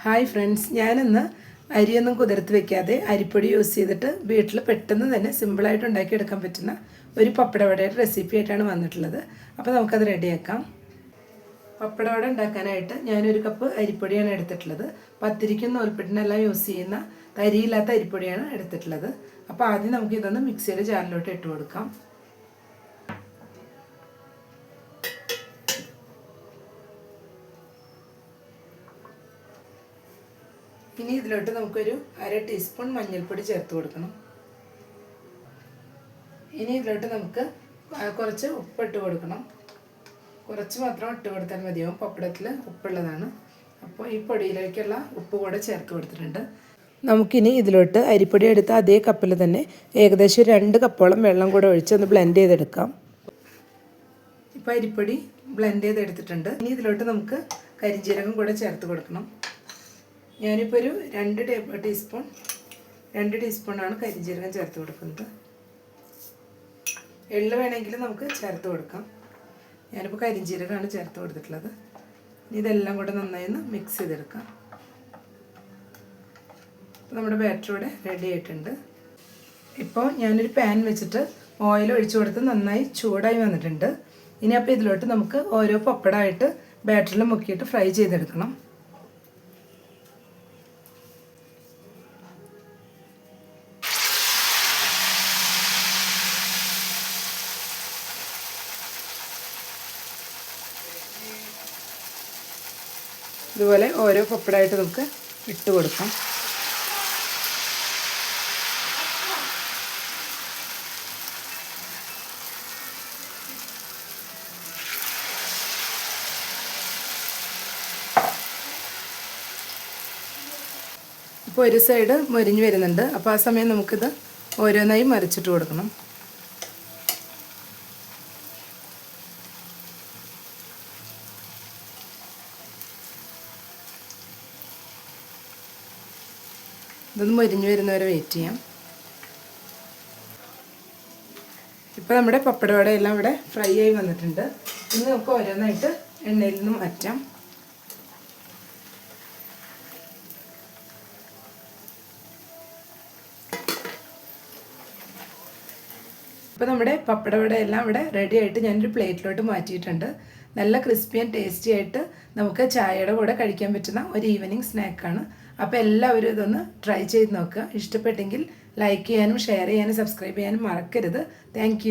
Hi friends, ഞാനിന്ന് അരിയൊന്നും കുതിർത്ത് വെക്കാതെ അരിപ്പൊടി യൂസ് ചെയ്തിട്ട് വീട്ടിൽ പെട്ടെന്ന് തന്നെ സിമ്പിളായിട്ട് ഉണ്ടാക്കിയെടുക്കാൻ പറ്റുന്ന ഒരു പപ്പടവടയുടെ റെസിപ്പി ആയിട്ടാണ് വന്നിട്ടുള്ളത്. അപ്പോൾ നമുക്കത് റെഡിയാക്കാം. പപ്പടവട ഉണ്ടാക്കാനായിട്ട് ഞാനൊരു കപ്പ് അരിപ്പൊടിയാണ് എടുത്തിട്ടുള്ളത്. പത്തിരിക്കും നൂൽപ്പെട്ടിനെല്ലാം യൂസ് ചെയ്യുന്ന തരിയില്ലാത്ത അരിപ്പൊടിയാണ് എടുത്തിട്ടുള്ളത്. അപ്പോൾ ആദ്യം നമുക്ക് ഇതൊന്ന് മിക്സിയുടെ ജാറിലോട്ട് ഇട്ട് കൊടുക്കാം. ഇനി ഇതിലോട്ട് നമുക്കൊരു 1/2 ടീസ്പൂൺ മഞ്ഞൾപ്പൊടി ചേർത്ത് കൊടുക്കണം. ഇനി ഇതിലോട്ട് നമുക്ക് കുറച്ച് ഉപ്പിട്ട് കൊടുക്കണം. കുറച്ച് മാത്രം ഇട്ട് കൊടുത്താൽ മതിയാവും, പപ്പടത്തിൽ ഉപ്പുള്ളതാണ്. അപ്പോൾ ഈ പൊടിയിലേക്കുള്ള ഉപ്പ് കൂടെ ചേർത്ത് കൊടുത്തിട്ടുണ്ട്. നമുക്കിനി ഇതിലോട്ട് അരിപ്പൊടി എടുത്ത അതേ കപ്പിൽ തന്നെ ഏകദേശം 2 കപ്പോളം വെള്ളം കൂടെ ഒഴിച്ച് ഒന്ന് ബ്ലെൻഡ് ചെയ്തെടുക്കാം. ഇപ്പോൾ അരിപ്പൊടി ബ്ലെൻഡ് ചെയ്തെടുത്തിട്ടുണ്ട്. ഇനി ഇതിലോട്ട് നമുക്ക് കരിഞ്ജീരകം കൂടെ ചേർത്ത് കൊടുക്കണം. ഞാനിപ്പോൾ ഒരു 2 ടീസ്പൂണാണ് കരിഞ്ജീരകം ചേർത്ത് കൊടുക്കുന്നത്. എള്ള് വേണമെങ്കിൽ നമുക്ക് ചേർത്ത് കൊടുക്കാം. ഞാനിപ്പോൾ കരിഞ്ജീരകമാണ് ചേർത്ത് കൊടുത്തിട്ടുള്ളത്. ഇതെല്ലാം കൂടെ നന്നായി ഒന്ന് മിക്സ് ചെയ്തെടുക്കാം. നമ്മുടെ ബാറ്റർ ഇവിടെ റെഡി ആയിട്ടുണ്ട്. ഇപ്പോൾ ഞാനൊരു പാൻ വെച്ചിട്ട് ഓയിൽ ഒഴിച്ചു കൊടുത്ത് നന്നായി ചൂടായി വന്നിട്ടുണ്ട്. ഇനി അപ്പോൾ ഇതിലോട്ട് നമുക്ക് ഓരോ പപ്പടമായിട്ട് ബാറ്ററിൽ മുക്കിയിട്ട് ഫ്രൈ ചെയ്തെടുക്കണം. ഇതുപോലെ ഓരോ പപ്പടമായിട്ട് നമുക്ക് ഇട്ട് കൊടുക്കാം. ഇപ്പോൾ ഒരു സൈഡ് മൊരിഞ്ഞ് വരുന്നുണ്ട്. അപ്പോൾ ആ സമയം നമുക്കിത് ഓരോന്നായി മറിച്ചിട്ട് കൊടുക്കണം. ഇതൊന്ന് മൊരിഞ്ഞ് വരുന്നവരെ വെയിറ്റ് ചെയ്യാം. ഇപ്പോൾ നമ്മുടെ പപ്പടവടയെല്ലാം ഇവിടെ ഫ്രൈ ആയി വന്നിട്ടുണ്ട്. ഇനി നമുക്ക് ഓരോന്നായിട്ട് എണ്ണയിൽ നിന്ന് മാറ്റാം. ഇപ്പോൾ നമ്മുടെ പപ്പടവടയെല്ലാം ഇവിടെ റെഡി ആയിട്ട് ഞാനൊരു പ്ലേറ്റിലോട്ട് മാറ്റിയിട്ടുണ്ട്. നല്ല ക്രിസ്പി ആൻഡ് ടേസ്റ്റി ആയിട്ട് നമുക്ക് ചായയുടെ കൂടെ കഴിക്കാൻ പറ്റുന്ന ഒരു ഈവനിങ് സ്നാക്കാണ്. അപ്പോൾ എല്ലാവരും ഇതൊന്ന് ട്രൈ ചെയ്ത് നോക്കുക. ഇഷ്ടപ്പെട്ടെങ്കിൽ ലൈക്ക് ചെയ്യാനും ഷെയർ ചെയ്യാനും സബ്സ്ക്രൈബ് ചെയ്യാനും മറക്കരുത്. താങ്ക്